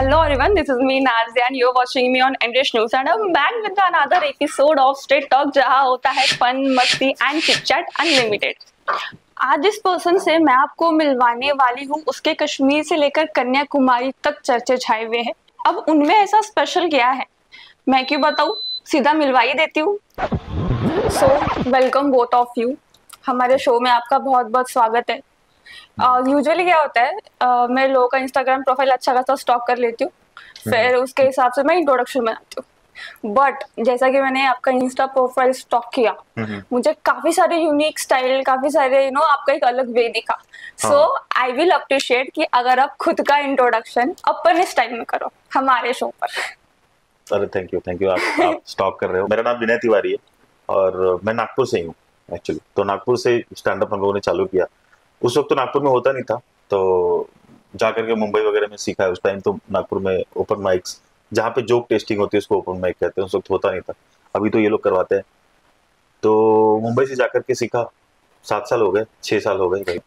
Hello everyone, this is me Nazia and you're watching me on English News and I'm back with another episode of Straight Talk जहाँ होता है fun मस्ती and chit chat unlimited. आज इस person से मैं आपको मिलवाने वाली हूँ, उसके कश्मीर से लेकर कन्याकुमारी तक चर्चे छाए हुए हैं। अब उनमें ऐसा स्पेशल क्या है मैं क्यों बताऊँ, सीधा मिलवा ही देती हूँ। So welcome both of you, हमारे शो में आपका बहुत बहुत स्वागत है। यूजुअली क्या होता है, मैं लोगों का इंस्टाग्राम प्रोफाइल अच्छा खासा स्टॉक कर लेती हूँ, फिर उसके हिसाब से मैं इंट्रोडक्शन बनाती हूँ। बट जैसा कि मैंने आपका इंस्टा प्रोफाइल स्टॉक किया, मुझे काफी सारे यूनिक स्टाइल, काफी सारे आपका एक अलग वे दिखा। सो आई विल अप्रिशिएट कि अगर आप खुद का इंट्रोडक्शन अपने स्टाइल में करो हमारे शो पर। अरे थैंक यू आप स्टॉक कर रहे हो। मेरा नाम विनय तिवारी है और मैं नागपुर से ही हूँ एक्चुअली। तो नागपुर से स्टैंड अप हम लोगों ने चालू किया। उस वक्त तो नागपुर में होता नहीं था, तो जाकर के मुंबई वगैरह में सीखा है। उस टाइम तो नागपुर में ओपन माइक्स, जहाँ पे जोक टेस्टिंग होती है उसको ओपन माइक कहते हैं, उस वक्त होता नहीं था। अभी तो ये लोग करवाते हैं। तो मुंबई से जाकर के सीखा। 7 साल हो गए, 6 साल हो गए।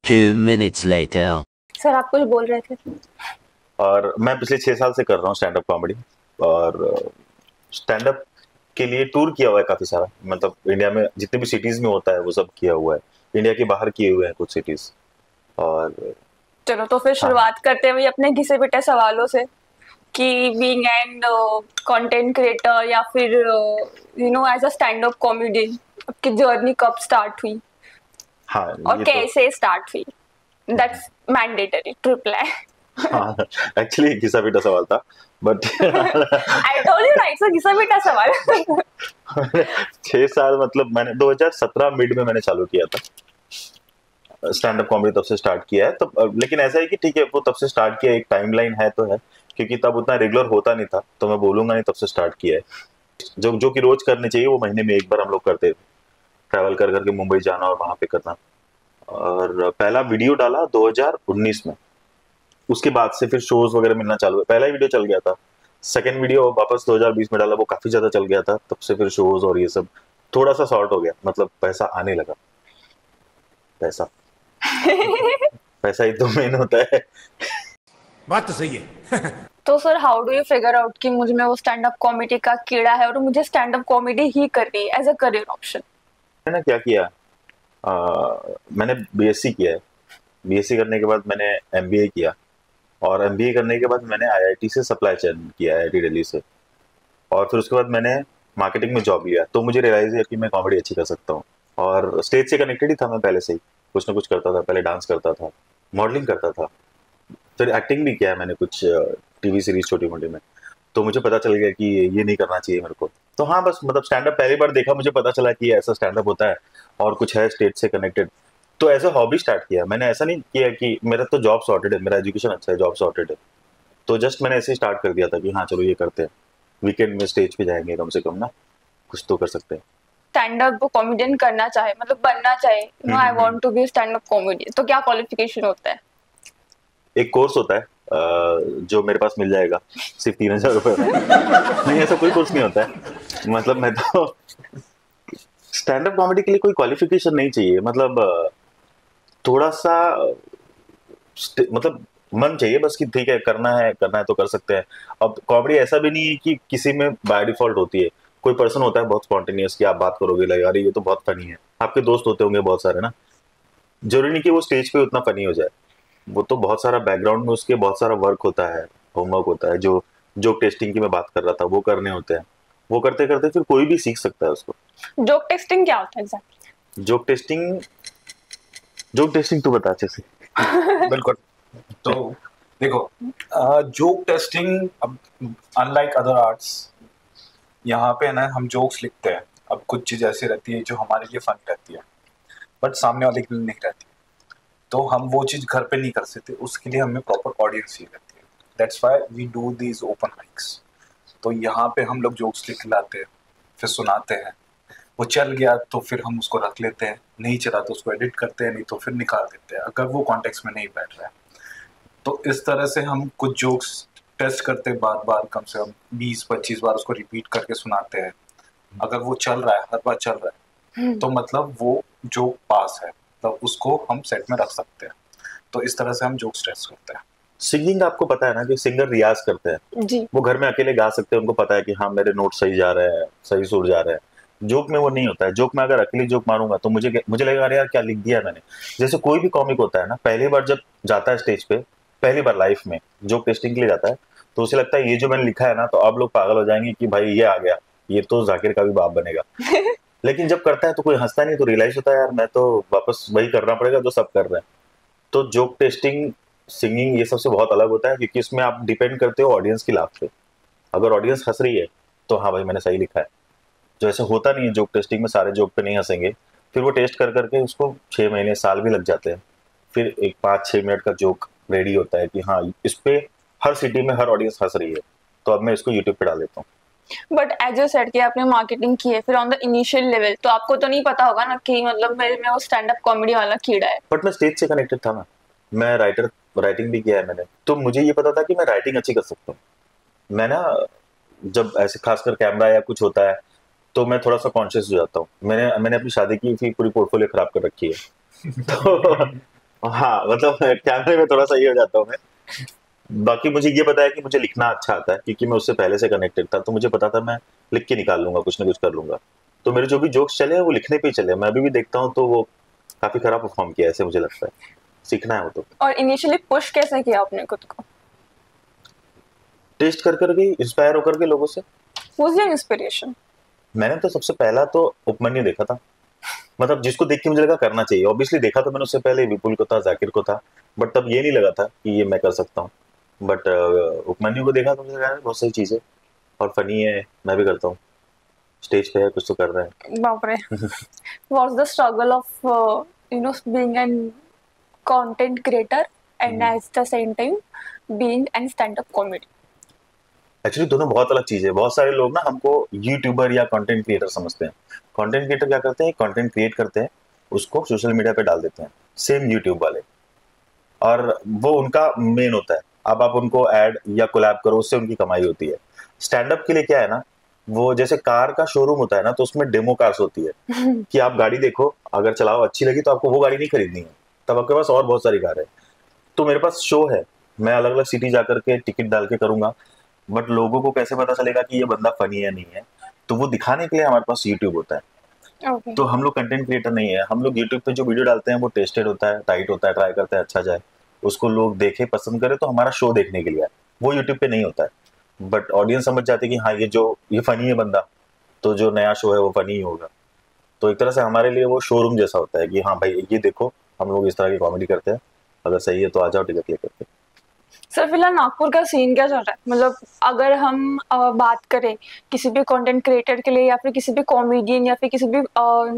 2 minutes later. सर आप कुछ बोल रहे थे? और मैं पिछले 6 साल से कर रहा हूँ स्टैंड अप कॉमेडी, और स्टैंड अप के लिए टूर किया हुआ है काफी सारा। मतलब इंडिया में जितने भी सिटीज में होता है वो सब किया हुआ है। इंडिया के बाहर किए हुए हैं कुछ सिटीज। और चलो तो फिर शुरुआत करते हुए अपने घिसे पिटे सवालों से कि बीइंग एंड कंटेंट क्रिएटर या फिर as a stand up comedian आपकी जर्नी कब स्टार्ट हुई? हाँ, और कैसे स्टार्ट हुई? That's mandatory to reply. हाँ, एक्चुअली घिसा पिटा सवाल था, but I told you right, sir घिसा पिटा सवाल। 6 साल मतलब मैंने 2017 मिड में मैंने चालू किया था स्टैंड अप कॉमेडी, तब से स्टार्ट किया है। तब लेकिन ऐसा है कि ठीक है, वो तब से स्टार्ट किया, एक टाइमलाइन है तो है, क्योंकि तब उतना रेगुलर होता नहीं था, तो मैं बोलूंगा नहीं तब से स्टार्ट किया है। जो कि रोज करने चाहिए वो महीने में एक बार हम लोग करते थे, ट्रैवल कर करके मुंबई जाना और वहां पे करना। और पहला वीडियो डाला 2019 में। उसके बाद से फिर शोज वगैरह मिलना चालू हुआ। पहला वीडियो चल गया था, सेकंड वीडियो वापस 2020 में डाला, वो काफी ज्यादा चल गया था। तब से फिर शोज और ये सब थोड़ा सा शॉर्ट हो गया, मतलब पैसा आने लगा। पैसा पैसा ही तो मेन होता है। बात तो सही है। तो sir how do you figure out कि मुझ में वो स्टैंड अप कॉमेडी का कीड़ा है और मुझे स्टैंड अप कॉमेडी ही करनी है एज अ करियर ऑप्शन? मैंने क्या किया, मैंने बीएससी किया है। बीएससी करने के बाद मैंने एमबीए किया, और एमबीए करने के बाद मैंने आईआईटी से सप्लाई चेन किया, आईआईटी दिल्ली से। और फिर उसके बाद मैंने मार्केटिंग में जॉब लिया, तो मुझे रियलाइज हुआ कि मैं कॉमेडी अच्छी कर सकता हूँ। और स्टेज से कनेक्टेड ही था मैं पहले से ही, कुछ ना कुछ करता था। पहले डांस करता था, मॉडलिंग करता था, फिर एक्टिंग भी किया है मैंने कुछ टीवी सीरीज छोटी मोटी में। तो मुझे पता चल गया कि ये नहीं करना चाहिए मेरे को। तो हाँ, बस मतलब स्टैंड अप पहली बार देखा, मुझे पता चला कि ऐसा स्टैंड अप होता है और कुछ है स्टेज से कनेक्टेड। तो एज अ हॉबी स्टार्ट किया मैंने। ऐसा नहीं किया कि मेरा तो जॉब सॉर्टेड है, मेरा एजुकेशन अच्छा है, जॉब सॉर्टेड है, तो जस्ट मैंने ऐसे ही स्टार्ट कर दिया था कि हाँ चलो ये करते हैं, वीकेंड में स्टेज पे जाएंगे कम से कम ना, कुछ तो कर सकते हैं। स्टैंड अप कॉमेडियन करना चाहे, मतलब बनना चाहे, I want to be stand up comedian, तो क्या क्वालिफिकेशन होता है? एक कोर्स होता है जो मेरे पास मिल जाएगा सिर्फ 3000 रुपए में। नहीं, ऐसा कोई कोर्स नहीं होता है। मतलब मैं तो स्टैंड अप कॉमेडी के लिए कोई क्वालिफिकेशन नहीं चाहिए। मतलब थोड़ा सा मतलब मन चाहिए बस कि ठीक है, करना है तो कर सकते हैं। अब कॉमेडी ऐसा भी नहीं है कि किसी में बाय डिफॉल्ट होती है। कोई पर्सन होता है बहुत स्पॉन्टेनियस कि आप बात करोगे लगे अरे ये तो बहुत फनी है। आपके दोस्त होते होंगे बहुत सारे ना, जरूरी नहीं कि वो स्टेज पे उतना फनी हो जाए। वो तो बहुत सारा बैकग्राउंड में उसके बहुत सारा वर्क होता है, होमवर्क होता है। जो जोक टेस्टिंग की मैं बात कर रहा था, वो करने होते हैं। वो करते करते फिर कोई भी सीख सकता है उसको। जोक टेस्टिंग क्या होता है एग्जैक्टली? जोक टेस्टिंग तू बता अच्छे से। बिल्कुल। तो देखो, जोक टेस्टिंग अब अनलाइक अदर आर्ट्स, यहाँ पे ना हम जोक्स लिखते हैं। अब कुछ चीज़ ऐसी रहती है जो हमारे लिए फन रहती है, बट सामने वाले के लिए नहीं रहती, तो हम वो चीज़ घर पे नहीं कर सकते। उसके लिए हमें प्रॉपर ऑडियंस चाहिए रहती है। That's why we do these open mics. तो यहाँ पे हम लोग जोक्स लिख लाते हैं, फिर सुनाते हैं। वो चल गया तो फिर हम उसको रख लेते हैं, नहीं चला तो उसको एडिट करते हैं, नहीं तो फिर निकाल देते हैं अगर वो कॉन्टेक्स्ट में नहीं बैठ रहा है। तो इस तरह से हम कुछ जोक्स टेस्ट करते हैं, बार बार कम से कम 20-25 बार उसको रिपीट करके सुनाते हैं। अगर वो चल रहा है, हर बार चल रहा है, तो मतलब वो जोक पास है, तब उसको हम सेट में रख सकते हैं। तो इस तरह से हम जोक्स टेस्ट करते हैं। सिंगिंग आपको पता है ना कि सिंगर रियाज करते हैं, जी। वो घर में अकेले गा सकते हैं, उनको पता है कि हाँ मेरे नोट सही जा रहे हैं, सही सुर जा रहे हैं। जोक में वो नहीं होता है। जोक में अगर अकेली जोक मारूंगा तो मुझे लगेगा अरे यार क्या लिख दिया मैंने। जैसे कोई भी कॉमिक होता है ना, पहली बार जब जाता है स्टेज पे, पहली बार लाइफ में जोक टेस्टिंग के लिए जाता है, तो उसे लगता है ये जो मैंने लिखा है ना, तो अब लोग पागल हो जाएंगे कि भाई ये आ गया, ये तो जाकिर का भी बाप बनेगा। लेकिन जब करता है तो कोई हंसता नहीं, तो रियलाइज होता है यार मैं तो वापस वही करना पड़ेगा जो सब कर रहे हैं। तो जोक टेस्टिंग, सिंगिंग, ये सबसे बहुत अलग होता है, क्योंकि इसमें आप डिपेंड करते हो ऑडियंस की लाफ पे। अगर ऑडियंस हंस रही है तो हाँ भाई मैंने सही लिखा है। जो ऐसे होता नहीं है जोक टेस्टिंग में, सारे जोक पे नहीं हंसेंगे, फिर वो टेस्ट कर करके उसको 6 महीने साल भी लग जाते हैं, फिर एक 5-6 मिनट का जोक रेडी होता है कि हाँ इस पे हर सिटी में हर ऑडियंस हंस रही है, तो अब मैं इसको यूट्यूब पे डाल देता हूँ। बट एज यू सेड कि आपने मार्केटिंग की है, फिर ऑन द इनिशियल लेवल तो आपको तो नहीं पता होगा ना कि मतलब मेरे में वो स्टैंड अप कॉमेडी वाला कीड़ा है। बट मैं स्टेज से कनेक्टेड था ना, मैं राइटिंग भी किया है मैंने, तो मुझे ये पता था कि मैं राइटिंग अच्छी कर सकता हूँ। मैं ना जब ऐसे खासकर कैमरा या कुछ होता है तो मैं थोड़ा सा कॉन्शियस हो जाता हूँ। मैंने अपनी शादी की थी, पूरी पोर्टफोलियो खराब कर रखी है। तो हाँ मतलब कैमरे में थोड़ा सा ये हो जाता हूँ मैं। बाकी मुझे ये पता है कि मुझे लिखना अच्छा आता है, क्योंकि मैं उससे पहले से कनेक्टेड था, तो मुझे पता था मैं लिख के निकाल लूंगा, कुछ ना कुछ कर लूंगा। तो मेरे जो भी जोक्स चले हैं वो लिखने पे ही चले। मैं अभी भी देखता हूँ तो वो काफी खराब परफॉर्म किया, ऐसे मुझे लगता है। सीखना है वो तो। और इनिशियली पुश कैसे किया आपने खुद को? टेस्ट कर करके, इंस्पायर होकर के लोगों से। Was your inspiration? मैंने तो सबसे पहला तो उपमन्यु देखा था, मतलब जिसको देख के मुझे लगा करना चाहिए। ऑब्वियसली देखा तो मैंने उससे पहले विपुल को था, जाकिर को था, बट तब ये नहीं लगा था कि ये मैं कर सकता हूँ। बट उपमन्यु को देखा तो मुझे लगा बहुत सही चीज़ है और फनी है, मैं भी करता हूँ। स्टेज पे है, कुछ तो कर रहे हैं। बाप रे। What's the struggle of being an content creator and at the same time being an stand up comedy? Actually दोनों बहुत अलग चीज़ है। बहुत सारे लोग ना हमको यूट्यूबर या कंटेंट क्रिएटर समझते हैं। कंटेंट क्रिएटर क्या करते हैं, कंटेंट क्रिएट करते हैं, उसको सोशल मीडिया पे डाल देते हैं, सेम यूट्यूब वाले, और वो उनका मेन होता है। अब आप उनको ऐड या कोलैब करो, उससे उनकी कमाई होती है। स्टैंड अप के लिए क्या है ना, वो जैसे कार का शोरूम होता है ना, तो उसमें डेमो कार्स होती है कि आप गाड़ी देखो, अगर चलाओ अच्छी लगी तो आपको वो गाड़ी नहीं खरीदनी है, तब आपके पास और बहुत सारी कार है। तो मेरे पास शो है, मैं अलग अलग सिटी जाकर के टिकट डाल के करूंगा, बट लोगों को कैसे पता चलेगा कि ये बंदा फनी है नहीं है, तो वो दिखाने के लिए हमारे पास यूट्यूब होता है। ओके। तो हम लोग कंटेंट क्रिएटर नहीं है। हम लोग यूट्यूब पे जो वीडियो डालते हैं वो टेस्टेड होता है, टाइट होता है, ट्राई करते हैं अच्छा जाए, उसको लोग देखे पसंद करे, तो हमारा शो देखने के लिए है, वो यूट्यूब पे नहीं होता है। बट ऑडियंस समझ जाती है कि हाँ ये फनी है बंदा, तो जो नया शो है वो फनी ही होगा। तो एक तरह से हमारे लिए वो शोरूम जैसा होता है कि हाँ भाई ये देखो, हम लोग इस तरह की कॉमेडी करते हैं, अगर सही है तो आ जाओ टिकट लेकर के। सर फिलहाल नागपुर का सीन क्या चल रहा है? मतलब अगर हम बात करें किसी भी कंटेंट क्रिएटर के लिए या फिर किसी भी कॉमेडियन या फिर किसी भी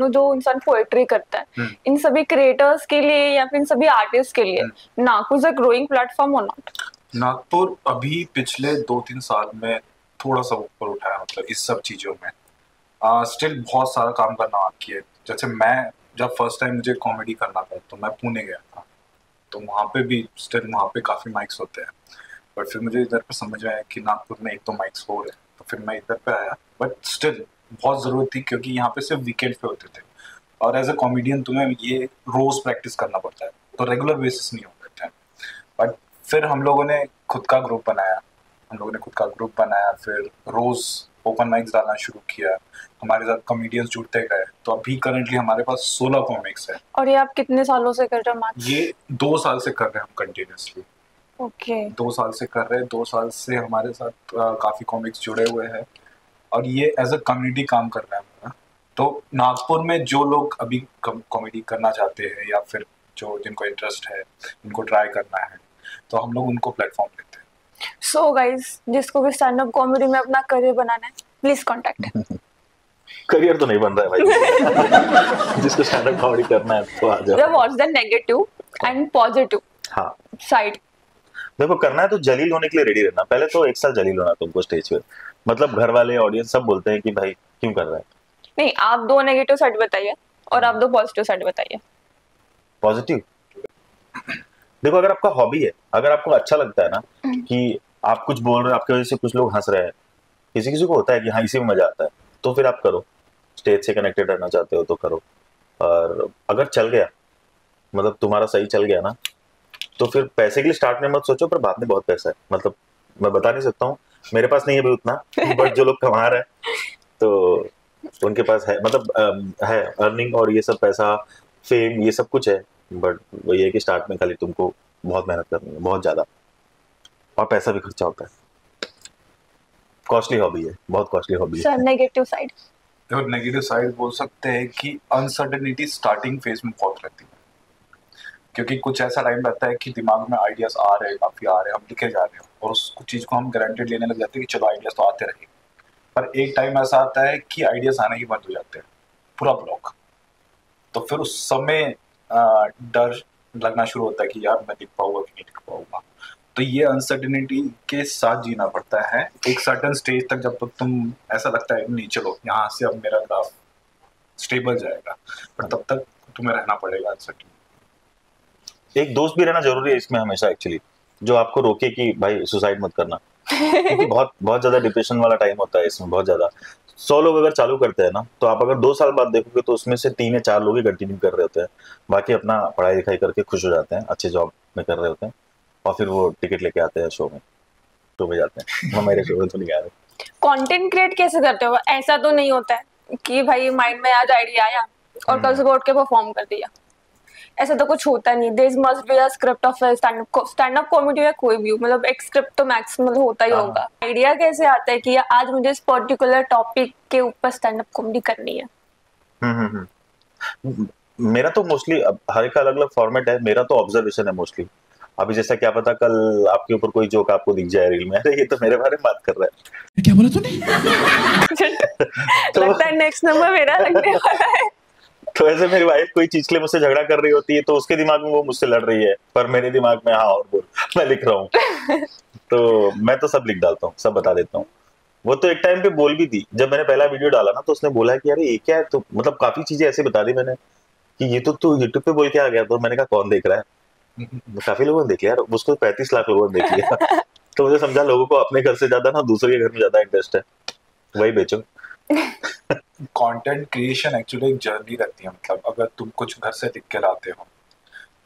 जो इंसान पोएट्री करता है, इन सभी क्रिएटर्स के लिए या फिर इन सभी आर्टिस्ट के लिए Nagpur is a growing platform और नॉट? नागपुर अभी पिछले 2-3 साल में थोड़ा सा ऊपर उठा है, मतलब इस सब चीज़ों में। स्टिल बहुत सारा काम करना बाकी है। जैसे मैं जब फर्स्ट टाइम मुझे कॉमेडी करना था तो मैं पुणे गया था, तो वहाँ पे भी स्टिल वहाँ पे काफ़ी माइक्स होते हैं, बट फिर मुझे इधर पे समझ में आया कि नागपुर में एक तो माइक्स हो रहे हैं, तो फिर मैं इधर पे आया। बट स्टिल बहुत ज़रूरत थी, क्योंकि यहाँ पे सिर्फ वीकेंड पे होते थे, और एज अ कॉमेडियन तुम्हें ये रोज़ प्रैक्टिस करना पड़ता है, तो रेगुलर बेसिस नहीं हो पाते हैं। बट फिर हम लोगों ने खुद का ग्रुप बनाया, फिर रोज़ ओपन माइक्स डालना शुरू किया, हमारे साथ कॉमेडियंस जुड़ते गए, तो अभी करंटली हमारे पास 16 कॉमिक्स है। और ये आप कितने सालों से कर रहे हो? ये 2 साल से कर रहे हैं हम कंटिन्यूसली। ओके। 2 साल से कर रहे हैं, 2 साल से हमारे साथ काफ़ी कॉमिक्स जुड़े हुए हैं, और ये एज अ कम्युनिटी काम कर रहा है हमारा। तो नागपुर में जो लोग अभी कॉमेडी करना चाहते हैं या फिर जो जिनको इंटरेस्ट है, इनको ट्राई करना है, तो हम लोग उनको प्लेटफॉर्म देते हैं। सो गाइस, जिसको भी स्टैंड अप कॉमेडी में अपना करियर बनाना है, प्लीज कांटेक्ट। करियर तो नहीं बन रहा है भाई। जिसको स्टैंड अप कॉमेडी करना है तो आ जाओ। What's the negative and positive हाँ साइड? देखो, करना है तो जलील होने के लिए रेडी रहना। पहले तो 1 साल जलील होना तुमको स्टेज पे, मतलब घर वाले ऑडियंस सब बोलते हैं कि भाई क्यों कर रहा है। नहीं, आप 2 नेगेटिव साइड बताइए और आप 2 पॉजिटिव साइड बताइए। पॉजिटिव देखो, अगर आपका हॉबी है, अगर आपको अच्छा लगता है ना कि आप कुछ बोल रहे हो, आपकी वजह से कुछ लोग हंस रहे हैं, किसी किसी को होता है कि हाँ इसी में मजा आता है, तो फिर आप करो। स्टेज से कनेक्टेड रहना चाहते हो तो करो। और अगर चल गया, मतलब तुम्हारा सही चल गया ना, तो फिर पैसे के लिए स्टार्ट में मत सोचो, पर बाद में बहुत पैसा है, मतलब मैं बता नहीं सकता हूँ, मेरे पास नहीं है भी उतना, बट जो लोग कमा रहे हैं तो उनके पास है, मतलब है अर्निंग और ये सब पैसा, फेम, ये सब कुछ है, बट वही है कि स्टार्ट में खाली तुमको बहुत मेहनत करनी है, बहुत ज्यादा, और पैसा भी खर्चा होता है, कॉस्टली हॉबी है, बहुत कॉस्टली हॉबी है। सर नेगेटिव साइड, तो नेगेटिव साइड बोल सकते हैं कि अनसर्टेनिटी स्टार्टिंग फेज में बहुत रहती है, क्योंकि कुछ ऐसा टाइम रहता है कि दिमाग में आइडियाज आ रहे हैं, काफी आ रहे हैं, हम लिखे जा रहे हैं और उस चीज को हम गारंटेड लेने लग जाते हैं कि चलो आइडियाज तो आते रहेंगे, पर एक टाइम ऐसा आता है कि आइडियाज आने ही बंद हो जाते हैं, पूरा ब्लॉक। तो फिर उस समय डर लगना शुरू होता है कि यार मैं लिख पाऊंगा कि नहीं लिख पाऊंगा। तो ये अनसर्टेनिटी के साथ जीना पड़ता है एक सर्टेन स्टेज तक, जब तक तुम ऐसा लगता है नहीं चलो यहाँ से अब मेरा ग्राफ स्टेबल जाएगा, पर तब तक तुम्हें रहना पड़ेगा अनसर्टेन। एक दोस्त भी रहना जरूरी है इसमें हमेशा एक्चुअली, जो आपको रोके कि भाई सुसाइड मत करना, क्योंकि बहुत बहुत ज्यादा डिप्रेशन वाला टाइम होता है इसमें, बहुत ज्यादा। 100 लोग अगर चालू करते हैं ना, तो आप अगर 2 साल बाद देखोगे तो उसमें से 3 या 4 लोग ही कंटिन्यू कर रहे होते हैं, बाकी अपना पढ़ाई लिखाई करके खुश हो जाते हैं, अच्छे जॉब में कर रहे होते हैं, और फिर वो टिकट लेके आते हैं शो में जाते हैं। मेरे शो में तो नहीं आ रहे। कंटेंट क्रिएट कैसे करते हो? ऐसा तो नहीं होता है कि भाई माइंड में आज आइडिया आया और कल सुबह उठ के परफॉर्म कर दिया, ऐसा तो कुछ होता नहीं। There must be a script of stand up comedy या कोई भी, मतलब एक स्क्रिप्ट तो मैक्सिमम होता ही होगा। आइडिया कैसे आता है कि आज मुझे इस पर्टिकुलर टॉपिक के ऊपर स्टैंड अप कॉमेडी करनी है? मेरा तो मोस्टली हर एक का अलग अलग फॉर्मेट है, मेरा तो ऑब्जर्वेशन है मोस्टली। अभी जैसा क्या पता कल आपके ऊपर कोई जोक आपको दिख जाए रील में, अरे ये तो मेरे बारे में बात कर रहा है, क्या बोला तूने? लगता है नेक्स्ट नंबर मेरा लगने वाला है। तो ऐसे मेरी वाइफ कोई चीज के लिए मुझसे झगड़ा कर रही होती है, तो उसके दिमाग में वो मुझसे लड़ रही है, पर मेरे दिमाग में हाँ और बोल, मैं लिख रहा हूँ। तो मैं तो सब लिख डालता हूँ, सब बता देता हूँ। वो तो एक टाइम पे बोल भी थी, जब मैंने पहला वीडियो डाला ना, तो उसने बोला कि अरे ये क्या है, तो मतलब काफी चीजें ऐसे बता दी मैंने कि ये तो तू यूट्यूब पे बोल के आ गया। तो मैंने कहा कौन देख रहा है, काफी लोगों ने देख लिया यार, उसको 35 लाख लोगों ने देख लिया। तो मुझे समझा लोगों को अपने घर से ज्यादा ना दूसरे के घर में ज्यादा इंटरेस्ट है, वही बेचो। कंटेंट क्रिएशन एक्चुअली एक जर्नी रहती है, मतलब अगर तुम कुछ घर से लिख के लाते हो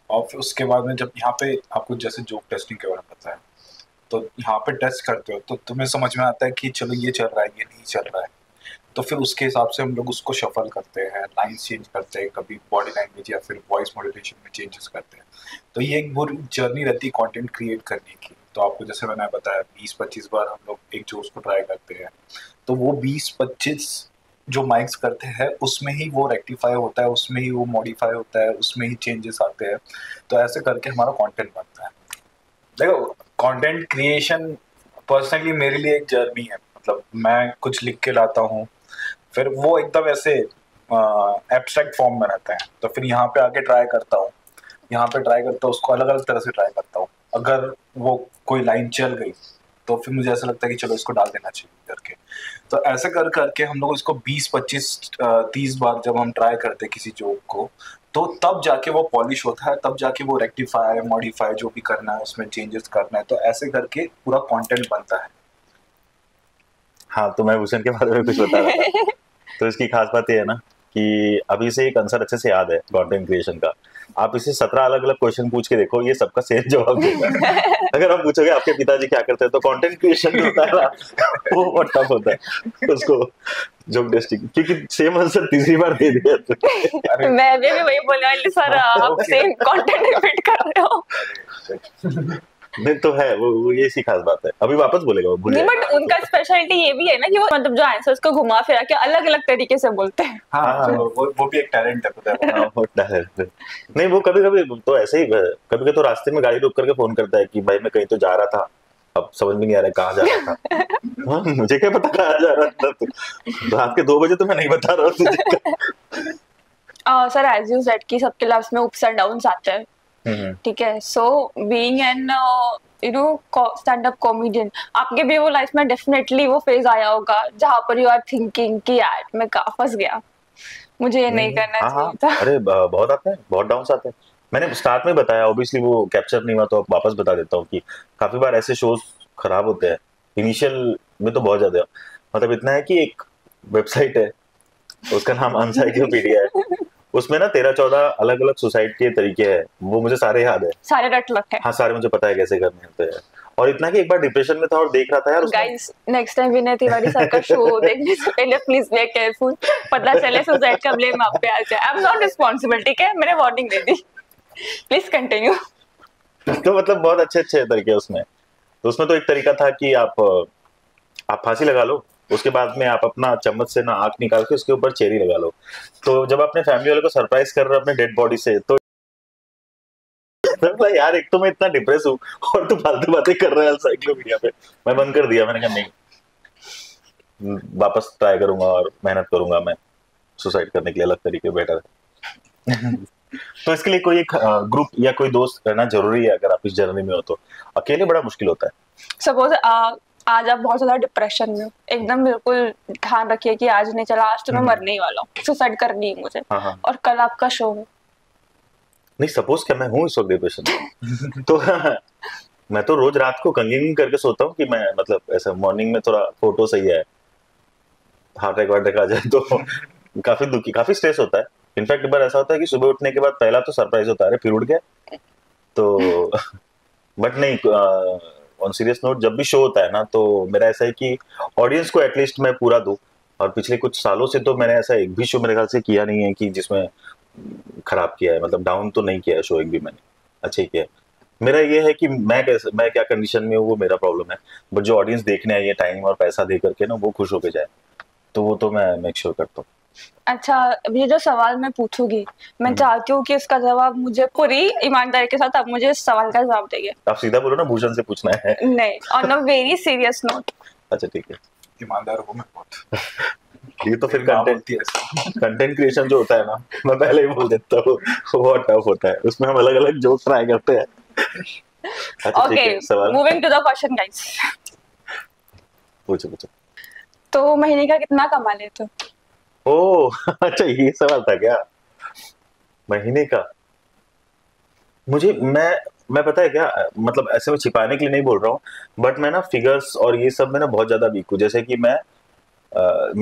और फिर उसके बाद में जब यहाँ पे आपको जैसे जोक टेस्टिंग के बारे में पता है, तो यहाँ पे टेस्ट करते हो तो तुम्हें समझ में आता है कि चलो ये चल रहा है, ये नहीं चल रहा है, तो फिर उसके हिसाब से हम लोग उसको शफल करते हैं, लाइन्स चेंज करते हैं, कभी बॉडी लैंग्वेज या फिर वॉइस मॉड्यूलेशन में चेंजेस करते हैं। तो ये एक पूरी जर्नी रहती है कंटेंट क्रिएट करने की। तो आपको जैसे मैंने बताया 20-25 बार हम लोग एक जोक्स को ट्राई करते हैं, तो वो 20-25 जो माइक्स करते हैं उसमें ही वो रेक्टिफाई होता है, उसमें ही वो मॉडिफाई होता है, उसमें ही चेंजेस आते हैं। तो ऐसे करके हमारा कंटेंट बनता है। देखो कंटेंट क्रिएशन पर्सनली मेरे लिए एक जर्नी है, मतलब मैं कुछ लिख के लाता हूँ, फिर वो एकदम ऐसे एब्स्ट्रैक्ट फॉर्म में रहता है, तो फिर यहाँ पे आके ट्राई करता हूँ, यहाँ पे ट्राई करता हूँ, उसको अलग अलग तरह से ट्राई करता हूँ। अगर वो कोई लाइन चल गई तो फिर मुझे ऐसा लगता है कि चलो इसको डाल देना चाहिए करके। तो ऐसे कर करके हम लोग इसको 20-25-30 बार जब हम ट्राई करते हैं किसी जोक को, तो तब जाके वो पॉलिश होता है, तब जाके वो रेक्टिफाई मॉडिफाई जो भी करना है उसमें चेंजेस करना है, तो ऐसे करके पूरा कंटेंट बनता है। हाँ, तो मैं भूषण के बारे में कुछ बता रहा था। तो इसकी खास बात ये है ना कि अभी से एक आंसर अच्छे से याद है कंटेंट क्रिएशन का। आप इसे 17 अलग अलग क्वेश्चन पूछ के देखो, ये सबका सेम जवाब देगा। अगर आप पूछोगे आपके पिताजी क्या करते हैं, तो कंटेंट क्रिएशन जो होता है ना, वो बहुत टफ होता है उसको जोक टेस्टिंग, क्योंकि सेम आंसर तीसरी बार दे दिया तो। मैं भी वही बोलने वाली, सर आप सेम कंटेंट रिपीट कर रहे हो। नहीं तो है वो ये सी खास बात है। अभी वापस बोलेगा वो, भूल नहीं, जाएगा। बट उनका स्पेशलिटी ये भी है ना कि वो मतलब जो आंसर्स को घुमा फिरा के अलग अलग तरीके से बोलते हैं। हाँ, वो भी एक टैलेंट है, पता है। हाँ, वो टैलेंट है। नहीं, वो कभी कभी तो ऐसे ही, कभी कभी तो रास्ते में गाड़ी रोक करके फोन करता है कि भाई मैं कहीं तो जा रहा था, अब समझ में नहीं आ रहा कहाँ जा रहा था। हाँ, मुझे क्या पता कहाँ जा रहा था, तो रात के 2 बजे तो मैं नहीं बता रहा हूँ तुझे। सर एज यू सेड कि सबके लाइफ में अप्स एंड डाउन्स आते हैं, ठीक है। So being an stand up comedian, आपके भी वो लाइफ में डेफिनेटली वो फेज आया होगा जहाँ पर यू आर थिंकिंग कि यार मैं कहाँ फंस गया, मुझे ये नहीं करना चाहिए था। अरे बहुत आते हैं, बहुत डाउन्स आते हैं। मैंने स्टार्ट में बताया, ऑब्वियसली वो कैप्चर नहीं हुआ तो अब वापस बता देता हूँ कि काफी बार ऐसे शोज खराब होते हैं। इनिशियल में तो बहुत ज्यादा, मतलब इतना है कि एक वेबसाइट है, उसका नाम एनसाइक्लोपीडिया है, उसमें ना 13-14 अलग अलग सुसाइड के तरीके हैं, वो मुझे सारे याद है। सारे रट लट है। हाँ सारे मुझे पता है कैसे करने होते हैं। और इतना कि एक बार डिप्रेशन में था और देख रहा था यार guys next time Vinay Tiwari sir का शो देखने से पहले प्लीज बी केयरफुल, पता चले सुसाइड का ब्लेम आप पे आ जाए। आई एम नॉट रिस्पांसिबल, ठीक है, मैंने warning they the. Please continue. तो मतलब बहुत अच्छे अच्छे तरीके उसमें। तो उसमें तो एक तरीका था कि आप फांसी लगा लो, उसके बाद में आप अपना चम्मच से ना आंख निकाल के उसके ऊपर चेरी लगा लो। तो जब अपने फैमिली वाले को सरप्राइज कर रहे हो अपने डेड बॉडी से, तो यार एक तो मैं इतना डिप्रेस हूँ और तू फालतू बातें कर रहा है एनसाइक्लोपीडिया पे। मैं बंद कर दिया, मैंने कहा नहीं, वापस ट्राई करूंगा और मेहनत करूंगा मैं सुसाइड करने के लिए अलग तरीके बेटर है। तो इसके लिए कोई एक ग्रुप या कोई दोस्त रहना जरूरी है अगर आप इस जर्नी में हो तो। अकेले बड़ा मुश्किल होता है। सपोज आज आप बहुत ज्यादा डिप्रेशन में हो, एकदम बिल्कुल ध्यान रखिए कि आज नहीं चला, आज तो मैं मरने ही वाला हूँ, सुसाइड करनी है मुझे। हाँ। और कल आपका शो है। नहीं सपोज क्या मैं हूँ इस वक्त डिप्रेशन में तो मैं तो रोज रात को कंगिंग करके सोता हूँ कि मैं मतलब ऐसा मॉर्निंग में थोड़ा फोटो सही है, हार्ट अटैक आ जाए तो काफी दुखी काफी स्ट्रेस होता है। इनफैक्ट एक बार ऐसा होता है कि सुबह उठने के बाद पहला तो सरप्राइज होता है अरे फिर उठ गया तो बट नहीं ऑन सीरियस नोट जब भी शो होता है ना तो मेरा ऐसा है कि ऑडियंस को एटलीस्ट मैं पूरा दूं। और पिछले कुछ सालों से तो मैंने ऐसा एक भी शो मेरे ख्याल से किया नहीं है कि जिसमें खराब किया है, मतलब डाउन तो नहीं किया है शो एक भी मैंने, अच्छा ही किया है। मेरा ये है कि मैं क्या कंडीशन में हूँ वो मेरा प्रॉब्लम है, बट जो ऑडियंस देखने आई है टाइम और पैसा दे करके ना वो खुश होके जाए, तो वो तो मैं मेक श्योर करता हूँ। अच्छा, ये जो सवाल मैं पूछूंगी, मैं चाहती हूँ कि इसका जवाब मुझे पूरी ईमानदारी के साथ आप मुझे इस सवाल का जवाब देंगे। आप सीधा बोलो ना, भूषण से पूछना है। नहीं, on a very serious note. अच्छा ठीक है। ईमानदार हूँ मैं बहुत। ये तो फिर कंटेंट क्रिएशन जो होता है ना, मैं पहले ही बोल देता हूँ बहुत टफ होता है, उसमें हम अलग अलग जोक ट्राई करते हैं। अच्छा, okay, moving to the question guys. पूछो। तो महीने का कितना कमा लेते हो? ओह अच्छा ये सवाल था क्या? महीने का मुझे मैं पता है क्या, मतलब ऐसे में छिपाने के लिए नहीं बोल रहा हूँ, बट मैं ना फिगर्स और ये सब में ना बहुत ज्यादा वीक हूँ। जैसे कि मैं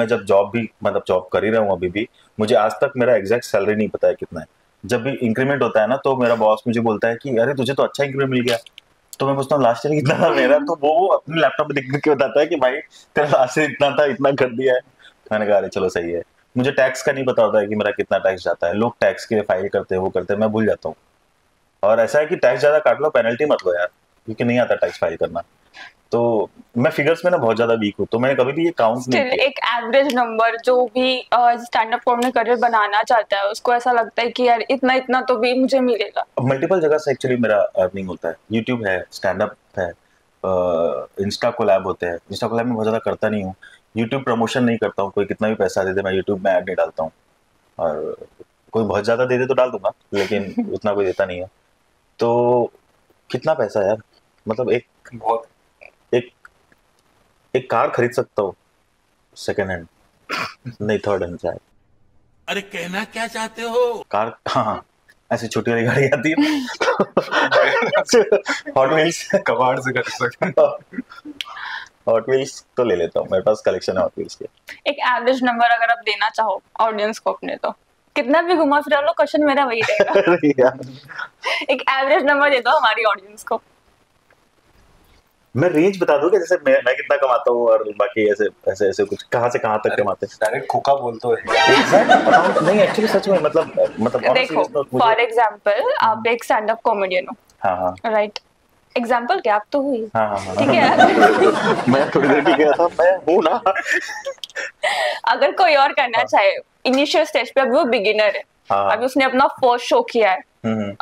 जब जॉब भी मतलब जॉब कर ही रहा हूँ अभी भी, मुझे आज तक मेरा एग्जैक्ट सैलरी नहीं पता है कितना है। जब भी इंक्रीमेंट होता है ना तो मेरा बॉस मुझे बोलता है कि अरे तुझे तो अच्छा इंक्रीमेंट मिल गया, तो मैं पूछता हूँ लास्ट ईयर कितना था मेरा, तो वो अपने लैपटॉप में देख के बताता है कि भाई तेरा लास्ट ईयर इतना था, इतना कर दिया है। मैंने कहा अरे चलो सही है। मुझे टैक्स का नहीं पता होता है कि मेरा कितना टैक्स जाता है, लोग टैक्स के लिए फाइल करते हैं वो करते हैं, मैं भूल जाता हूँ। और ऐसा है कि टैक्स ज्यादा काट लो पेनल्टी मत लो यार, क्योंकि नहीं आता टैक्स फाइल करना। तो मैं फिगर्स में ना बहुत ज्यादा वीक हूँ, तो मैंने कभी भी ये काउंट नहीं किया। एक एवरेज नंबर जो भी स्टैंड अप कॉमेडी करियर बनाना चाहता है उसको ऐसा लगता है कि यार इतना इतना तो भी मुझे मिलेगा। मल्टीपल जगह से एक्चुअली मेरा अर्निंग होता है, यूट्यूब है, स्टैंड अप है, इंस्टा कोलैब होते हैं। इंस्टा कोलैब में बहुत ज्यादा करता नहीं हूँ, यूट्यूब प्रमोशन नहीं करता हूँ, कोई कितना भी पैसा दे दे मैं यूट्यूब में ऐड नहीं डालता हूँ, और कोई बहुत ज्यादा दे दे तो डाल दूंगा, लेकिन उतना कोई देता नहीं है। तो कितना पैसा यार, मतलब एक कार खरीद सकता हूँ सेकेंड हैंड, नहीं थर्ड हैंड शायद। अरे कहना क्या चाहते हो? कार, हाँ ऐसी छोटी वाली गाड़ी आती है हॉट व्हील्स, कबाड़ से कर सकते। हॉट व्हील्स तो ले लेता हूँ, मेरे पास कलेक्शन है हॉट व्हील्स के। एक एवरेज नंबर अगर आप देना चाहो ऑडियंस को अपने, तो कितना भी घुमा फिरा लो, क्वेश्चन मेरा वही रहेगा। एक एवरेज नंबर दे दो हमारी ऑडियंस को। मैं रेंज बता दूं, जैसे मैं कितना कमाता हूँ और बाकी ऐसे कुछ कहाँ से कहाँ तक कमाते हैं। डायरेक्ट खोखा बोलते हो एग्जैक्ट अमाउंट नहीं, एक्चुअली सच में मतलब देखो फॉर एग्जांपल आप एक स्टैंड अप कॉमेडियन हो, हाँ राइट, एग्जांपल क्या, आप तो हुई, हाँ ठीक है। मैं थोड़ी देर की गया था, मैं हूँ ना। अगर कोई और करना चाहे इनिशियल स्टेज पे, अभी वो बिगिनर है, अभी उसने अपना फर्स्ट शो किया है,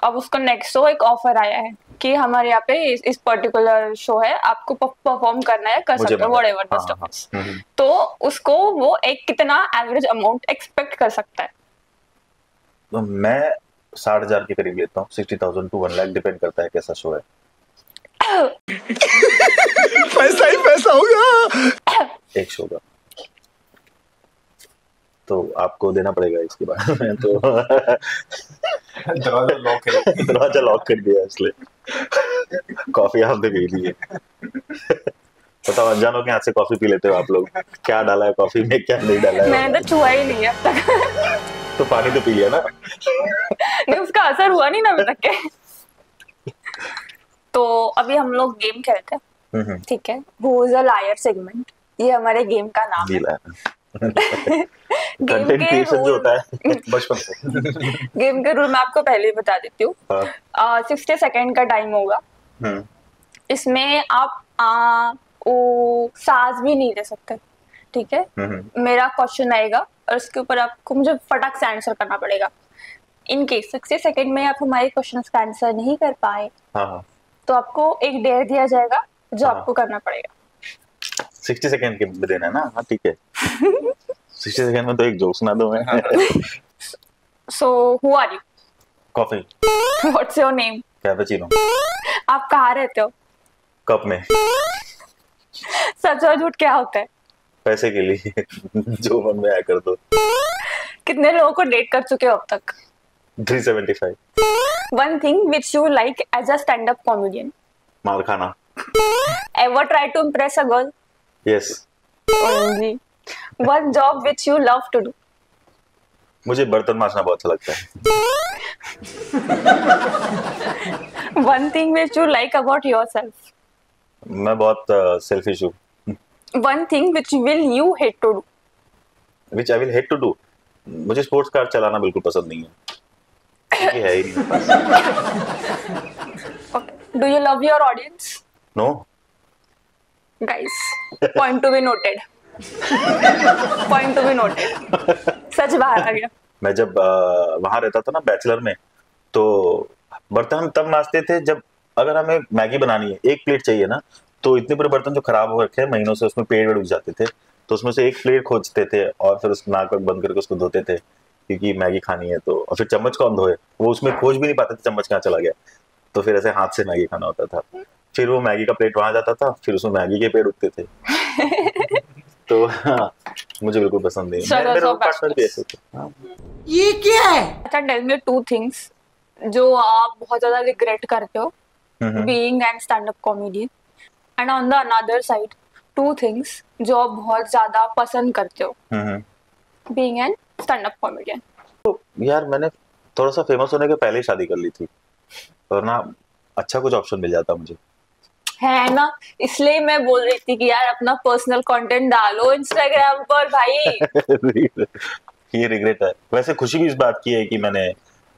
अब उसको नेक्स्ट शो एक ऑफर आया है कि हमारे यहाँ पे इस पर्टिकुलर शो है, आपको परफॉर्म करना है, कर सकते हो व्हाटएवर द स्टफ इज, तो उसको वो एक कितना एवरेज अमाउंट एक्सपेक्ट कर सकता है? तो मैं 60,000 के करीब लेता हूँ, 60,000 to 1 लाख, डिपेंड करता है कैसा शो है। पैसा ही पैसा होगा एक शो का तो आपको देना पड़ेगा इसके बाद में तो दरवाजा लॉक कर दिया इसलिए। कॉफी आपने पी ली है, बताओ अनजानों के हाथ से कॉफी पी लेते हो आप लोग, क्या डाला है कॉफी में क्या नहीं डाला है? मैंने तो छुआ ही नहीं है अब तक। तो पानी तो पी लिया ना। नहीं, उसका असर हुआ नहीं ना अभी तक के। तो अभी हम लोग गेम खेलते हैं, ठीक है? Who is a liar segment, ये हमारे गेम का नाम है। गेम कंटेंट के क्रिएशन जो रूल, होता है बचपन से। गेम के रूल मैं आपको पहले ही बता देती हूँ। 60 सेकेंड का टाइम होगा। इसमें आप सांस भी नहीं ले सकते, ठीक है? मेरा क्वेश्चन आएगा और उसके ऊपर आपको मुझे फटाक से आंसर करना पड़ेगा। इन केस 60 सेकेंड में आप हमारे क्वेश्चन का आंसर नहीं कर पाए, तो आपको एक डेयर दिया जाएगा जो आपको करना पड़ेगा। 60 सेकेंड के देना है ना? हाँ ठीक है। 60 सेकेंड में तो एक जोक सुना दो मैं। So who are you? Coffee. What's your name? Cappuccino. आप कहाँ रहते हो? कप में। सच और झूठ क्या होता है? पैसे के लिए जो मन में आया कर दो। कितने लोगों को डेट कर चुके हो अब तक? 375। One thing which you like as a stand up comedian? मार खाना। Ever try to impress a girl? Yes. Only. One job which you love to do? मुझे बर्तन मांजना बहुत अच्छा लगता है। One thing which you like about yourself? मैं बहुत सेल्फिश हूँ। One thing which will you hate to do? Which I will hate to do? मुझे स्पोर्ट्स कार चलाना बिल्कुल पसंद नहीं है। ये है ही नहीं मेरे पास। Do you love your audience? No. Guys, point to be noted. Point to be noted. सच बाहर आ गया। मैं जब वहां रहता था ना बैचलर में, तो बर्तन हम तब मांजते थे जब अगर हमें मैगी बनानी है, एक प्लेट चाहिए ना, तो इतने बड़े बर्तन जो खराब हो रखे हैं महीनों से, उसमें पेड़ उग जाते थे, तो उसमें से एक प्लेट खोजते थे और फिर उस नाक बंद करके उसको धोते थे क्योंकि मैगी खानी है। तो और फिर चम्मच कौन धोए, वो उसमें खोज भी नहीं पाते थे चम्मच कहाँ चला गया, तो फिर ऐसे हाथ से मैगी खाना होता था। फिर वो मैगी का प्लेट वहां जाता था, फिर उसमें मैगी के पेड़ उगते थे। तो हाँ, मुझे बिल्कुल पसंद नहीं। मेरे पार्टनर भी ऐसे थे। ये क्या है? अच्छा, टेल मी टू थिंग्स जो आप बहुत ज्यादा रिग्रेट करते हो being an stand up comedian, and on the another side two things जो आप बहुत ज्यादा पसंद करते हो being an stand up comedian. तो यार मैंने थोड़ा सा फेमस होने के पहले ही शादी कर ली थी, वरना अच्छा कुछ ऑप्शन मिल जाता मुझे, है ना? इसलिए मैं बोल रही थी कि यार अपना पर्सनल कंटेंट डालो इंस्टाग्राम पर भाई। ये रिग्रेट है। वैसे खुशी भी इस बात की है कि मैंने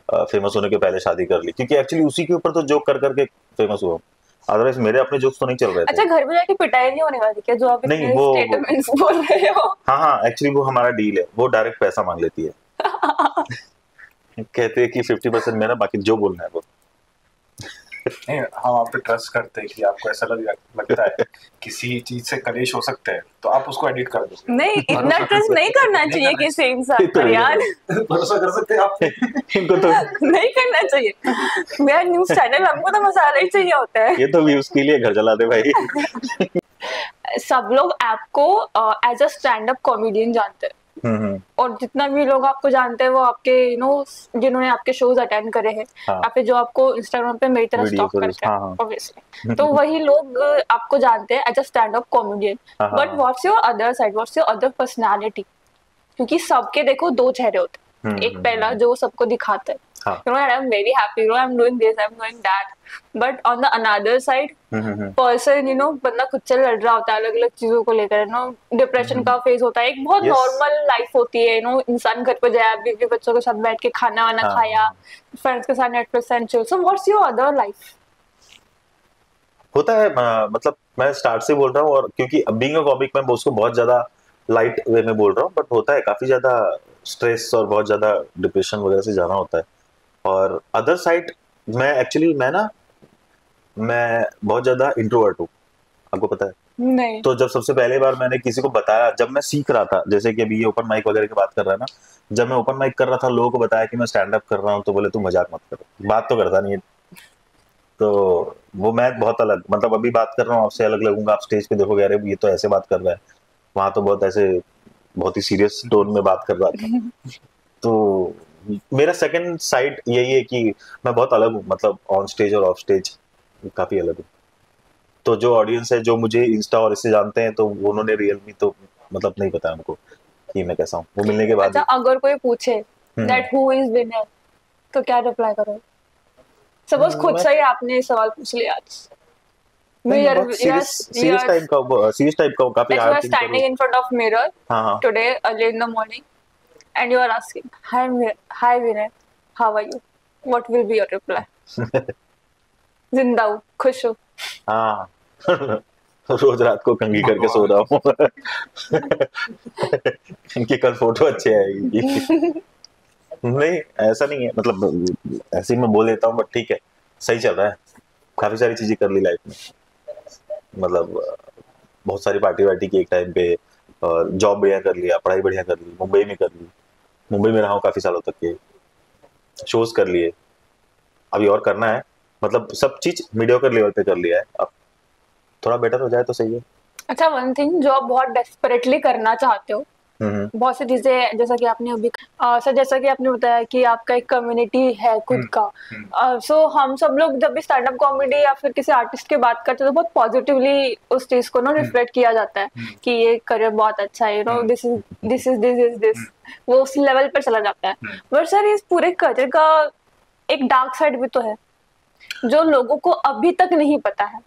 फेमस होने के पहले शादी कर ली, क्योंकि एक्चुअली उसी के ऊपर तो जोक कर करके फेमस हुआ। अदरवाइज मेरे अपने जोक्स तो नहीं चल रहे थे। अच्छा, घर में जाके पिटाई नहीं होने वाली क्या जो आप नहीं, इतने स्टेटमेंट्स बोल रहे हो? हाँ, एक्चुअली वो हमारा डील है, वो डायरेक्ट पैसा मांग लेती है। कहते हैं कि 50% मेरा, बाकी जो बोलना है वो। नहीं, हम आप पे ट्रस्ट करते हैं कि आपको ऐसा लगता है किसी चीज से कलेश हो सकते हैं तो आप उसको एडिट कर दो। नहीं, इतना ट्रस्ट नहीं करना चाहिए किसी इंसान पर यार। भरोसा कर सकते हैं आप। इनको तो नहीं करना चाहिए। मेरा न्यूज़ चैनल, हमको तो मसाला ही चाहिए होता है। ये तो व्यूज के लिए घर जला दे भाई। सब लोग आपको as a stand up comedian जानते हैं, और जितना भी लोग आपको जानते हैं वो आपके जिन्होंने आपके शोज अटेंड करे हैं, या फिर जो आपको इंस्टाग्राम पे मेरी तरह स्टॉक करते हैं ऑब्वियसली, तो वही लोग आपको जानते हैं as a stand up comedian. But what's your other side, what's your other personality? क्योंकि सबके देखो दो चेहरे होते हैं। एक पहला जो सबको दिखाता है, I am very happy, I am doing this, I am doing that, but on the another side person बंदा खुद से लड़ रहा होता है अलग अलग चीजों को लेकर, डिप्रेशन का फेज होता है, एक बहुत नॉर्मल लाइफ होती है, इंसान घर पे जाया, बीवी बच्चों के साथ बैठ के खाना वाना खाया, फ्रेंड्स के साथ Netflix and chill. So what's your other life? होता है, मतलब मैं स्टार्ट से बोल रहा हूँ, और क्योंकि बीइंग अ कॉमिक मैं उसको बहुत ज्यादा लाइट वे में बोल रहा हूँ, बट होता है काफी ज्यादा स्ट्रेस और बहुत ज्यादा डिप्रेशन वगैरह से जाना होता है। और अदर साइड मैं एक्चुअली मैं बहुत ज्यादा इंट्रोवर्ट हूँ, आपको पता है? नहीं। तो जब सबसे पहले बार मैंने किसी को बताया, जब मैं सीख रहा था, जैसे कि अभी ये ओपन माइक वगैरह की बात कर रहा है ना, जब मैं ओपन माइक कर रहा था लोगों को बताया कि मैं स्टैंड अप कर रहा हूँ, तो बोले तू मजाक मत कर, बात तो करता नहीं है। तो वो मैं बहुत अलग, मतलब अभी बात कर रहा हूँ आपसे अलग लगूंगा, आप स्टेज पे देखोगे अरे ये तो ऐसे बात कर रहा है, वहां तो बहुत ही सीरियस टोन में बात कर रहा था। तो मेरा सेकंड साइड यही है कि मैं बहुत अलग हूँ, मतलब ऑन स्टेज और ऑफ स्टेज काफी अलग हूँ। तो जो ऑडियंस है जो मुझे इंस्टा और इससे जानते हैं, तो उन्होंने रियल में तो मतलब नहीं पता उनको कि मैं कैसा हूँ, वो मिलने के बाद। अच्छा, अगर कोई पूछे दैट हु इज विनर, तो क्या रिप्लाई करोगे? सपोज खुद से ही आपने सवाल पूछ लिया आज। सीरियस टाइप का काफी Like you are standing in front of mirror हाँ today early in the morning and you are asking, hi Vinay, how are you? What will be your reply? जिंदा हूँ, खुश हूँ। हाँ रोज रात को कंघी करके सो रहा हूँ। इनकी कल फोटो अच्छी आएगी। नहीं ऐसा नहीं है, मतलब ऐसे ही मैं बोल देता हूँ, बट ठीक है, सही चल रहा है। काफी सारी चीजें कर ली लाइफ में, मतलब बहुत सारी पार्टी वार्टी की एक टाइम पे, जॉब बढ़िया कर लिया, पढ़ाई बढ़िया कर ली, मुंबई में कर ली, मुंबई में रहा हूँ काफी सालों तक के, शोज कर लिए, अभी और करना है, मतलब सब चीज मीडियोकर लेवल पे कर लिया है, अब थोड़ा बेटर हो जाए तो सही है। अच्छा, वन थिंग जो आप बहुत डेस्परेटली करना चाहते हो, बहुत सी चीजें, जैसा कि आपने अभी सर जैसा कि आपने बताया कि आपका एक कम्युनिटी है खुद का, सो हम सब लोग जब भी स्टैंड अप कॉमेडी या फिर किसी आर्टिस्ट की बात करते हैं तो बहुत पॉजिटिवली उस चीज को ना रिफ्लेक्ट किया जाता है कि ये करियर बहुत अच्छा है, यू नो, दिस वो उस लेवल पर चला जाता है। बट सर इस पूरे करियर का एक डार्क साइड भी तो है जो लोगों को अभी तक नहीं पता है,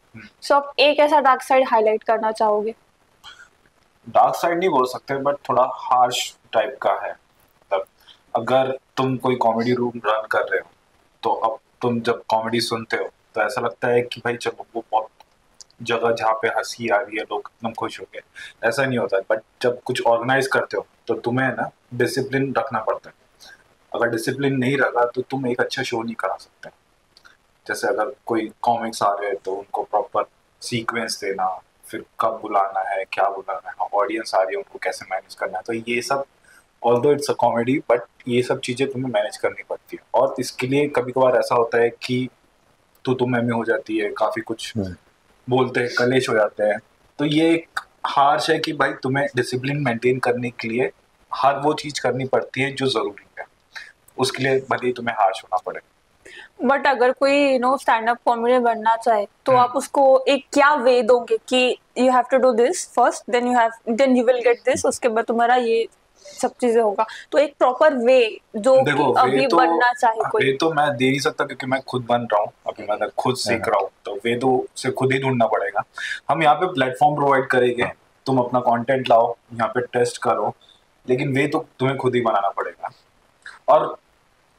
सो आप एक ऐसा डार्क साइड हाईलाइट करना चाहोगे? डार्क साइड नहीं बोल सकते, बट थोड़ा हार्श टाइप का है। मतलब अगर तुम कोई कॉमेडी रूम रन कर रहे हो तो अब तुम जब कॉमेडी सुनते हो तो ऐसा लगता है कि भाई चलो वो बहुत जगह जहाँ पे हंसी आ रही है, लोग एकदम खुश हो गए, ऐसा नहीं होता है। बट जब कुछ ऑर्गेनाइज करते हो तो तुम्हें ना डिसिप्लिन रखना पड़ता है। अगर डिसिप्लिन नहीं रखा तो तुम एक अच्छा शो नहीं करा सकते। जैसे अगर कोई कॉमिक्स आ रहे हैं तो उनको प्रॉपर सीक्वेंस देना, फिर कब बुलाना है, क्या बुलाना है, ऑडियंस आ रही है उनको कैसे मैनेज करना है, तो ये सब, although it's a comedy, but ये सब चीज़ें तुम्हें मैनेज करनी पड़ती है। और इसके लिए कभी कभार ऐसा होता है कि तो में हो जाती है, काफ़ी कुछ बोलते हैं, कलेश हो जाते हैं। तो ये एक हार्श है कि भाई तुम्हें डिसिप्लिन मेंटेन करने के लिए हर वो चीज़ करनी पड़ती है जो ज़रूरी है, उसके लिए भले ही तुम्हें हार्श होना पड़े। बट अगर कोई you know stand up comedy बनना चाहे तो आप उसको एक क्या वे दोगे कि you have to do this first, then you will get this, उसके बाद तुम्हारा ये सब चीजें होगा, तो एक प्रॉपर वे जो अभी तो, बनना चाहे कोई। वे तो मैं दे नहीं सकता क्योंकि मैं खुद बन रहा हूँ, अभी मैं खुद सीख रहा हूँ, तो वे तो से खुद ही ढूंढना पड़ेगा। हम यहाँ पे प्लेटफॉर्म प्रोवाइड करेंगे, तुम अपना कंटेंट लाओ, यहाँ पे टेस्ट करो, लेकिन वे तो तुम्हें खुद ही बनाना पड़ेगा। और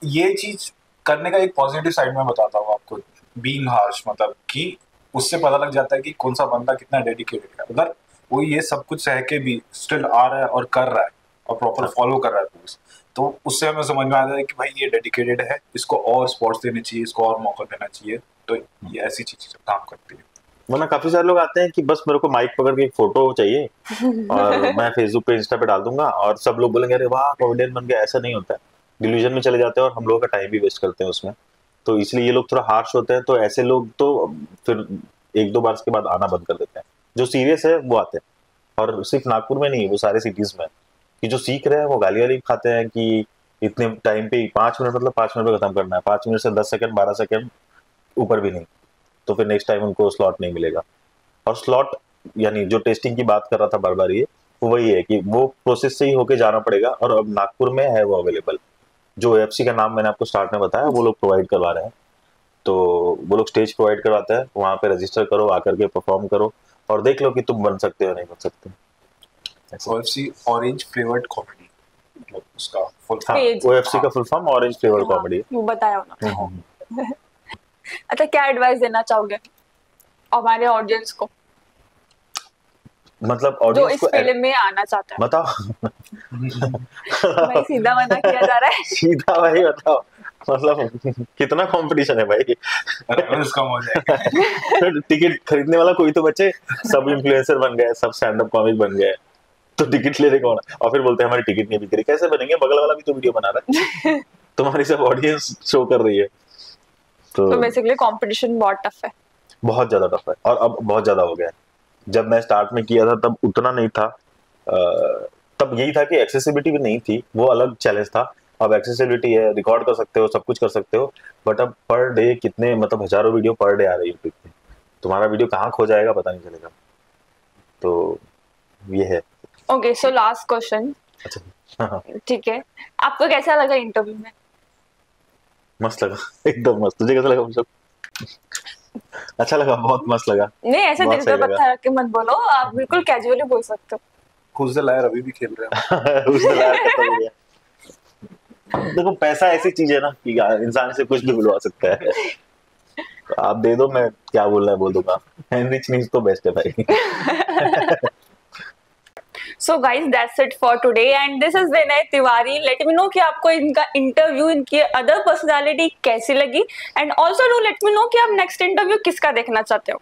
ये चीज करने का एक पॉजिटिव साइड में बताता हूँ आपको, बीइंग हार्श, मतलब कि उससे पता लग जाता है कि कौन सा बंदा कितना डेडिकेटेड है। अगर वो ये सब कुछ सह के भी स्टिल आ रहा है और कर रहा है और प्रॉपर फॉलो कर रहा है रूल्स, तो उससे हमें समझ में आता है कि भाई ये डेडिकेटेड है, इसको और स्पॉट्स देने चाहिए, इसको और मौका देना चाहिए। तो ये ऐसी चीजें काम करती है। वरना काफी सारे लोग आते हैं कि बस मेरे को माइक पकड़ के एक फोटो चाहिए और मैं फेसबुक पे, इंस्टा पे डाल दूंगा और सब लोग बोलेंगे अरे वाह कॉमेडियन बन गया। ऐसा नहीं होता है, डिल्यूजन में चले जाते हैं और हम लोगों का टाइम भी वेस्ट करते हैं उसमें। तो इसलिए ये लोग थोड़ा हार्श होते हैं, तो ऐसे लोग तो फिर एक दो बार के बाद आना बंद कर देते हैं। जो सीरियस है वो आते हैं, और सिर्फ नागपुर में नहीं, वो सारे सिटीज में कि जो सीख रहे हैं वो गाली वाली खाते हैं कि इतने टाइम पे 5 मिनट, मतलब 5 मिनट में खत्म करना है, 5 मिनट से 10 सेकंड 12 सेकंड ऊपर भी नहीं, तो फिर नेक्स्ट टाइम उनको स्लॉट नहीं मिलेगा। और स्लॉट यानी जो टेस्टिंग की बात कर रहा था बार बार, ये वो वही है कि वो प्रोसेस से ही होके जाना पड़ेगा, और अब नागपुर में है वो अवेलेबल। जो एफसी का नाम मैंने आपको स्टार्ट में बताया, वो लोग प्रोवाइड करवा रहे हैं। तो वो लोग स्टेज प्रोवाइड करवाते हैं, वहाँ पे रजिस्टर करो, आकर के परफॉर्म करो और देख लो कि तुम बन सकते हो नहीं बन सकते। ओएफसी ऑरेंज फ्लेवर्ड कॉमेडी, मतलब उसका फुल फॉर्म, ओएफसी का full form orange flavoured comedy, वो बताया उन्होंने। अच्छा, क्या एडवाइस देना चाहोगे हमारे ऑडियंस को, मतलब जो ऑडियंस इस को फिल्म में आना चाहता है? बताओ। भाई सीधा मना किया जा रहा है। सीधा भाई बताओ, मतलब कितना कंपटीशन है भाई। कम हो जाएगा। टिकट खरीदने वाला कोई तो बचे, सब इन्फ्लुएंसर बन गए, सब स्टैंड अप कॉमिक बन गए, तो टिकट ले रहे कौन? और फिर बोलते हैं हमारी टिकट नहीं बिक रही। कैसे बनेंगे? बगल वाला भी तो वीडियो बना रहा है, तुम्हारी सब ऑडियंस शो कर रही है। तो बेसिकली कंपटीशन बहुत टफ है, बहुत ज्यादा टफ है, और अब बहुत ज्यादा हो गया है। जब मैं स्टार्ट में किया था तब उतना नहीं था, तब यही था कि एक्सेसिबिलिटी भी नहीं थी, वो अलग चैलेंज था। अब एक्सेसिबिलिटी है, रिकॉर्ड कर सकते हो, सब कुछ कर सकते हो, बट अब पर डे कितने, मतलब हजारों वीडियो पर डे आ रही है यूट्यूब पे, तुम्हारा वीडियो कहाँ खो जाएगा पता नहीं चलेगा। तो ये है। ओके, सो लास्ट क्वेश्चन, ठीक है, आपको कैसा लगा इंटरव्यू में? मस्त लगा, एकदम मस्त। तुझे कैसा लगा मतलब? अच्छा लगा, बहुत मस्त लगा। नहीं, ऐसे बहुत दिल पे सही लगा। पत्थर रख के मत बोलो, आप बिल्कुल कैजुअली बोल सकते हो। Who's the liar अभी भी खेल रहे हैं। उस दलाल खत्म हो गया। देखो पैसा ऐसी चीज है ना कि इंसान से कुछ भी बुलवा सकता है। तो आप दे दो, मैं क्या बोलना है बोल दूंगा। रिच मींस तो बेस्ट है भाई। So guys that's it for today and this is Vinay Tiwari. Let me know कि आपको इनका इंटरव्यू, इनकी अदर पर्सनालिटी कैसी लगी and also do let me know कि आप नेक्स्ट इंटरव्यू किसका देखना चाहते हो।